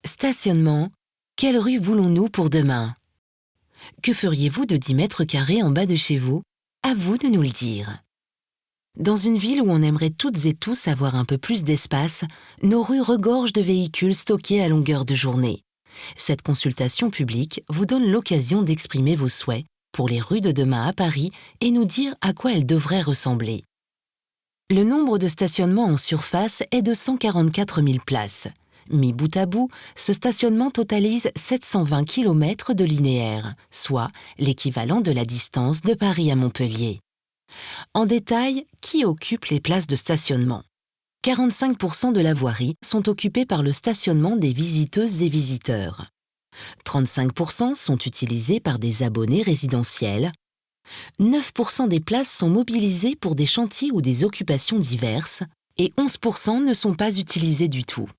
Stationnement, quelle rue voulons-nous pour demain? Que feriez-vous de 10 mètres carrés en bas de chez vous? À vous de nous le dire. Dans une ville où on aimerait toutes et tous avoir un peu plus d'espace, nos rues regorgent de véhicules stockés à longueur de journée. Cette consultation publique vous donne l'occasion d'exprimer vos souhaits pour les rues de demain à Paris et nous dire à quoi elles devraient ressembler. Le nombre de stationnements en surface est de 144 000 places. Mis bout à bout, ce stationnement totalise 720 km de linéaire, soit l'équivalent de la distance de Paris à Montpellier. En détail, qui occupe les places de stationnement? 45% de la voirie sont occupées par le stationnement des visiteuses et visiteurs. 35% sont utilisés par des abonnés résidentiels. 9% des places sont mobilisées pour des chantiers ou des occupations diverses et 11% ne sont pas utilisées du tout.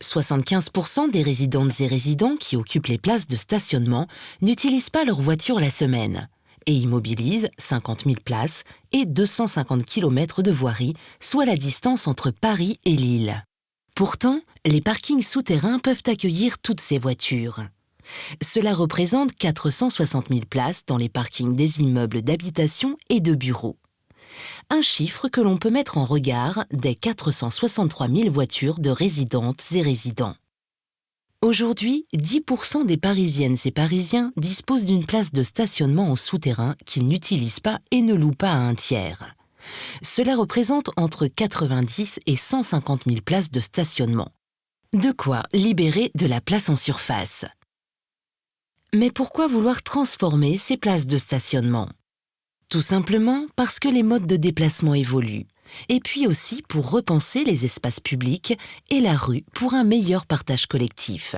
75% des résidentes et résidents qui occupent les places de stationnement n'utilisent pas leur voiture la semaine et y mobilisent 50 000 places et 250 km de voirie, soit la distance entre Paris et Lille. Pourtant, les parkings souterrains peuvent accueillir toutes ces voitures. Cela représente 460 000 places dans les parkings des immeubles d'habitation et de bureaux. Un chiffre que l'on peut mettre en regard des 463 000 voitures de résidentes et résidents. Aujourd'hui, 10% des Parisiennes et Parisiens disposent d'une place de stationnement en souterrain qu'ils n'utilisent pas et ne louent pas à un tiers. Cela représente entre 90 et 150 000 places de stationnement. De quoi libérer de la place en surface. Mais pourquoi vouloir transformer ces places de stationnement? Tout simplement parce que les modes de déplacement évoluent, et puis aussi pour repenser les espaces publics et la rue pour un meilleur partage collectif.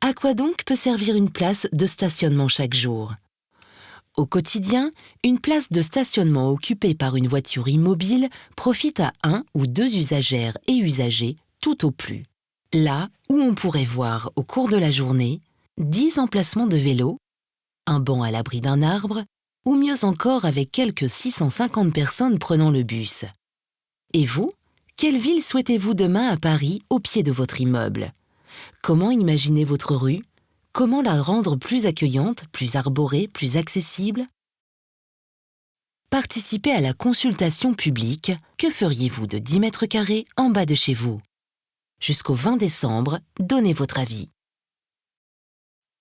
À quoi donc peut servir une place de stationnement chaque jour? Au quotidien, une place de stationnement occupée par une voiture immobile profite à 1 ou 2 usagères et usagers tout au plus. Là où on pourrait voir au cours de la journée 10 emplacements de vélos, un banc à l'abri d'un arbre, ou mieux encore avec quelques 650 personnes prenant le bus. Et vous, quelle ville souhaitez-vous demain à Paris au pied de votre immeuble? Comment imaginez votre rue? Comment la rendre plus accueillante, plus arborée, plus accessible? Participez à la consultation publique. Que feriez-vous de 10 mètres carrés en bas de chez vous? Jusqu'au 20 décembre, donnez votre avis.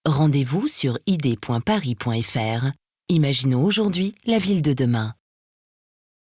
Rendez-vous sur id.paris.fr. Imaginons aujourd'hui la ville de demain.